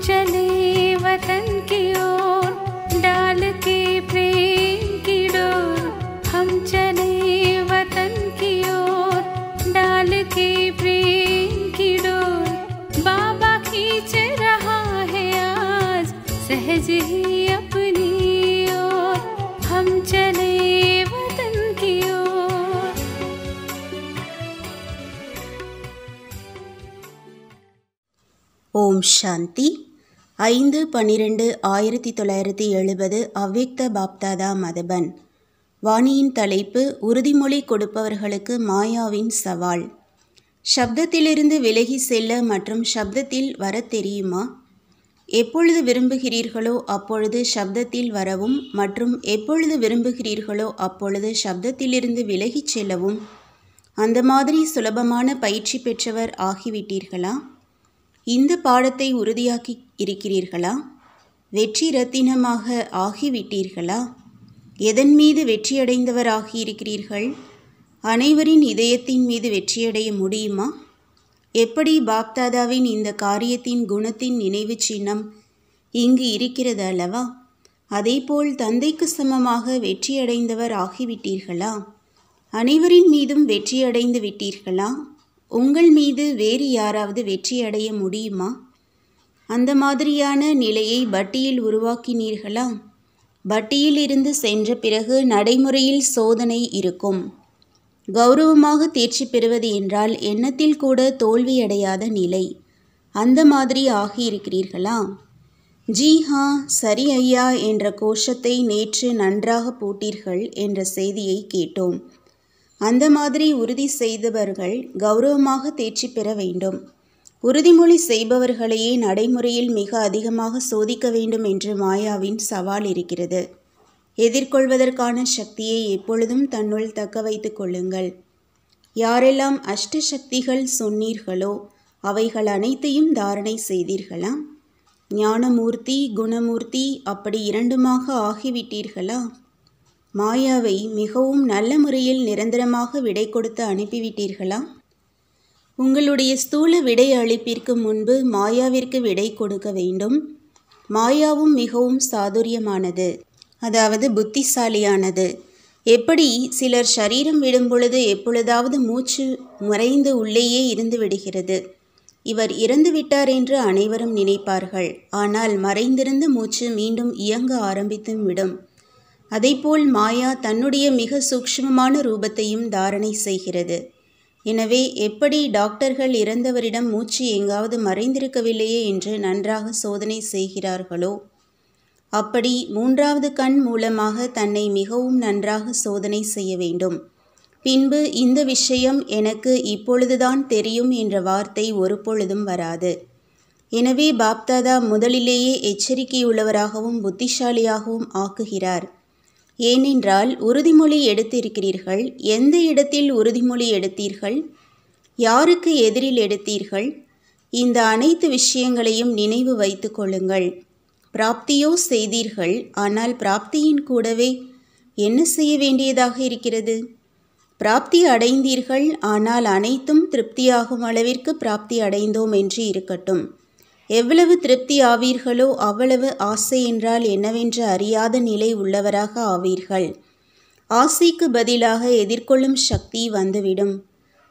चले वतन की ओर डाल के प्रेम की डोर, हम चले वतन की ओर डाल के प्रेम की डोर, बाबा खींच रहा है आज सहज ही अपनी ओर, हम चले वतन की ओर। ஓம் சாந்தி 5/12/1970 அவ்யக்த பாப்தாதா மதபன். வாணியின் தலைப்பு: உறுதிமொழி கொடுப்பவர்களுக்கு மாயாவின் சவால். சப்தத்திலிருந்து விலகி செல்ல மற்றும் சப்தத்தில் வர தெரியுமா? எப்பொழுது விரும்புகிறீர்களோ அப்பொழுது சப்தத்தில் வரவும் மற்றும் எப்பொழுது விரும்புகிறீர்களோ அப்பொழுது சப்தத்திலிருந்து விலகிச் செல்லவும் அந்த மாதிரி சுலபமான பயிற்சி பெற்றவர் ஆகிவிட்டீர்களா? இந்த பாடத்தை உறுதியாக்கி இருக்கிறீர்களா? வெற்றி ரத்தினமாக ஆகிவிட்டீர்களா? எதன் மீது வெற்றியடைந்தவர் ஆகியிருக்கிறீர்கள்? அனைவரின் இதயத்தின் மீது வெற்றியடைய முடியுமா? எப்படி பாப்தாதாவின் இந்த காரியத்தின் குணத்தின் நினைவு சின்னம் இங்கு இருக்கிறது அல்லவா? அதேபோல் தந்தைக்கு சமமாக வெற்றியடைந்தவர் ஆகிவிட்டீர்களா? அனைவரின் மீதும் வெற்றியடைந்து விட்டீர்களா? உங்கள் மீது வேறு யாராவது வெற்றியடைய முடியுமா? அந்த மாதிரியான நிலையை பட்டியில் உருவாக்கினீர்களா? பட்டியில் இருந்து சென்ற பிறகு நடைமுறையில் சோதனை இருக்கும். கௌரவமாக தேர்ச்சி பெறுவது என்றால் எண்ணத்தில் கூட தோல்வியடையாத நிலை. அந்த மாதிரி ஆகியிருக்கிறீர்களா? ஜி ஹா, சரி ஐயா என்ற கோஷத்தை நேற்று நன்றாக போட்டீர்கள் என்ற செய்தியை கேட்டோம். அந்த மாதிரி உறுதி செய்தவர்கள் கௌரவமாக தேர்ச்சி பெற வேண்டும். உறுதிமொழி செய்பவர்களையே நடைமுறையில் மிக அதிகமாக சோதிக்க வேண்டும் என்று மாயாவின் சவால் இருக்கிறது. எதிர்கொள்வதற்கான சக்தியை எப்பொழுதும் தன்னுள் தக்க வைத்துக் கொள்ளுங்கள். யாரெல்லாம் அஷ்ட சக்திகள் சொன்னீர்களோ அவைகள் அனைத்தையும் தாரணை செய்தீர்களா? ஞானமூர்த்தி, குணமூர்த்தி அப்படி இரண்டுமாக ஆகிவிட்டீர்களா? மாயாவை மிகவும் நல்ல முறையில் நிரந்தரமாக விடை கொடுத்து அனுப்பிவிட்டீர்களா? உங்களுடைய ஸ்தூல விடை அளிப்பிற்கு முன்பு மாயாவிற்கு விடை கொடுக்க வேண்டும். மாயாவும் மிகவும் சாதுரியமானது, அதாவது புத்திசாலியானது. எப்படி சிலர் சரீரம் விடும் பொழுது எப்பொழுதாவது மூச்சு மறைந்து உள்ளேயே இருந்து விடுகிறது. இவர் இறந்து விட்டார் என்று அனைவரும் நினைப்பார்கள். ஆனால் மறைந்திருந்த மூச்சு மீண்டும் இயங்க ஆரம்பித்து விடும். அதைப்போல் மாயா தன்னுடைய மிக சூக்ஷ்மமான ரூபத்தையும் தாரணை செய்கிறது. எனவே எப்படி டாக்டர்கள் இறந்தவரிடம் மூச்சு எங்காவது மறைந்திருக்கவில்லையே என்று நன்றாக சோதனை செய்கிறார்களோ அப்படி மூன்றாவது கண் மூலமாக தன்னை மிகவும் நன்றாக சோதனை செய்ய வேண்டும். பின்பு இந்த விஷயம் எனக்கு இப்பொழுதுதான் தெரியும் என்ற வார்த்தை ஒரு பொழுதும் வராது. எனவே பாப்தாதா முதலிலேயே எச்சரிக்கையுள்ளவராகவும் புத்திசாலியாகவும் ஆக்குகிறார். ஏனென்றால் உறுதிமொழி எடுத்திருக்கிறீர்கள். எந்த இடத்தில் உறுதிமொழி எடுத்தீர்கள்? யாருக்கு எதிரில் எடுத்தீர்கள்? இந்த அனைத்து விஷயங்களையும் நினைவு வைத்து கொள்ளுங்கள். பிராப்தியோ செய்தீர்கள், ஆனால் பிராப்தியின் கூடவே என்ன செய்ய வேண்டியதாக இருக்கிறது? பிராப்தி அடைந்தீர்கள், ஆனால் அனைத்தும் திருப்தியாகும் அளவிற்கு பிராப்தி அடைந்தோம் என்று இருக்கட்டும். எவ்வளவு திருப்தி ஆவீர்களோ அவ்வளவு ஆசை என்றால் என்னவென்று அறியாத நிலை உள்ளவராக ஆவீர்கள். ஆசைக்கு பதிலாக எதிர்கொள்ளும் சக்தி வந்துவிடும்.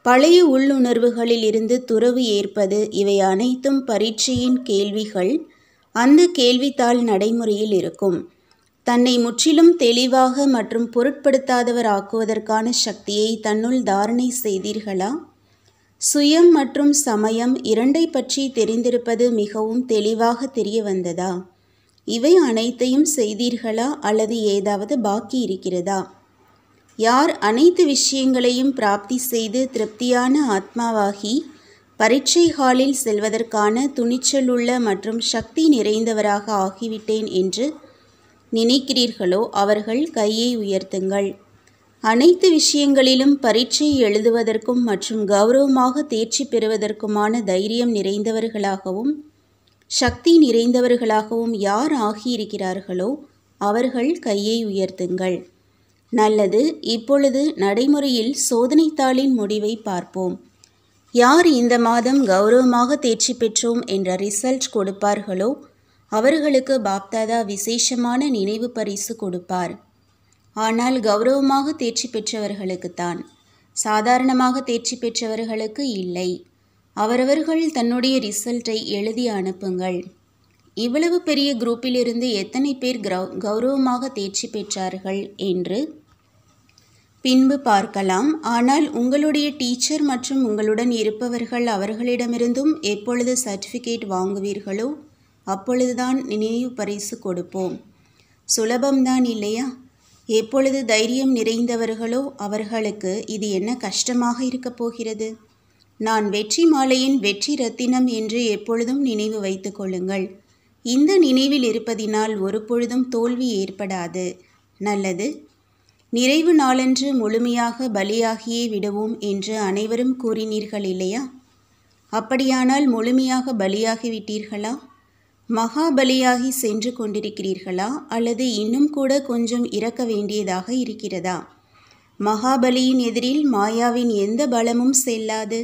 பழைய உள்ளுணர்வுகளில் இருந்து துறவு ஏற்பது இவை அனைத்தும் பரீட்சையின் கேள்விகள். அந்த கேள்வித்தாள் நடைமுறையில் இருக்கும். தன்னை முற்றிலும் தெளிவாக மற்றும் பொருட்படுத்தாதவர் ஆக்குவதற்கான சக்தியை தன்னுள் தாரணை செய்தீர்களா? சுயம் மற்றும் சமயம் இரண்டை பற்றி தெரிந்திருப்பது மிகவும் தெளிவாக தெரிய வந்ததா? இவை அனைத்தையும் செய்தீர்களா அல்லது ஏதாவது பாக்கி இருக்கிறதா? யார் அனைத்து விஷயங்களையும் பிராப்தி செய்து திருப்தியான ஆத்மாவாகி பரீட்சை ஹாலில் செல்வதற்கான துணிச்சலுள்ள மற்றும் சக்தி நிறைந்தவராக ஆகிவிட்டேன் என்று நினைக்கிறீர்களோ அவர்கள் கையை உயர்த்துங்கள். அனைத்து விஷயங்களிலும் பரீட்சை எழுதுவதற்கும் மற்றும் கௌரவமாக தேர்ச்சி பெறுவதற்குமான தைரியம் நிறைந்தவர்களாகவும் சக்தி நிறைந்தவர்களாகவும் யார் ஆகியிருக்கிறார்களோ அவர்கள் கையை உயர்த்துங்கள். நல்லது. இப்பொழுது நடைமுறையில் சோதனைத்தாளின் முடிவை பார்ப்போம். யார் இந்த மாதம் கௌரவமாக தேர்ச்சி பெற்றோம் என்ற ரிசல்ட் கொடுப்பார்களோ அவர்களுக்கு பாப்தாதா விசேஷமான நினைவு பரிசு கொடுப்பார். ஆனால் கௌரவமாக தேர்ச்சி பெற்றவர்களுக்குத்தான், சாதாரணமாக தேர்ச்சி பெற்றவர்களுக்கு இல்லை. அவரவர்கள் தன்னுடைய ரிசல்ட்டை எழுதி அனுப்புங்கள். இவ்வளவு பெரிய குரூப்பிலிருந்து எத்தனை பேர் கௌரவமாக தேர்ச்சி பெற்றார்கள் என்று பின்பு பார்க்கலாம். ஆனால் உங்களுடைய டீச்சர் மற்றும் உங்களுடன் இருப்பவர்கள் அவர்களிடமிருந்தும் எப்பொழுது சர்டிஃபிகேட் வாங்குவீர்களோ அப்பொழுதுதான் நினைவு பரிசு கொடுப்போம். சுலபம்தான் இல்லையா? எப்பொழுது தைரியம் நிறைந்தவர்களோ அவர்களுக்கு இது என்ன கஷ்டமாக இருக்கப் போகிறது? நான் வெற்றி மாலையின் வெற்றி ரத்தினம் என்று எப்பொழுதும் நினைவு வைத்து கொள்ளுங்கள். இந்த நினைவில் இருப்பதினால் ஒரு பொழுதும் தோல்வி ஏற்படாது. நல்லது. நிறைவு நாளன்று முழுமையாக பலியாகியே விடுவோம் என்று அனைவரும் கூறினீர்கள் இல்லையா? அப்படியானால் முழுமையாக பலியாகிவிட்டீர்களா? மகாபலியாகி சென்று கொண்டிருக்கிறீர்களா? அல்லது இன்னும் கூட கொஞ்சம் இறக்க வேண்டியதாக இருக்கிறதா? மகாபலியின் எதிரில் மாயாவின் எந்த பலமும் செல்லாது.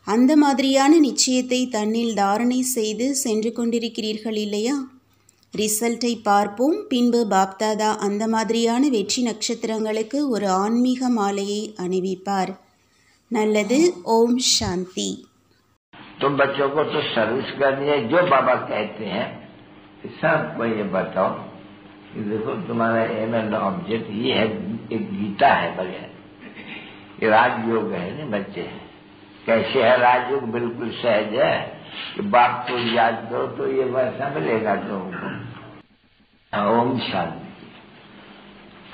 அந்த மாதிரியான நிச்சயத்தை தன்னில் தாரணை செய்து சென்று கொண்டிருக்கிறீர்கள் இல்லையா? ரிசல்ட்டை பார்ப்போம். பின்பு பாப்தாதா அந்த மாதிரியான வெற்றி நட்சத்திரங்களுக்கு ஒரு ஆன்மீக மாலையை அணிவிப்பார். நல்லது. ஓம் சாந்தி. तो बच्चों को तो सर्विस करनी है। जो बाबा कहते हैं सबको ये बताओ कि देखो तुम्हारा एम एंड ऑब्जेक्ट ये है, एक गीता है बगैर, ये राजयोग है ना बच्चे। कैसे है राजयोग? बिल्कुल सहज है कि बाप को याद करो तो ये वैसा मिलेगा तुमको। ओम शांति।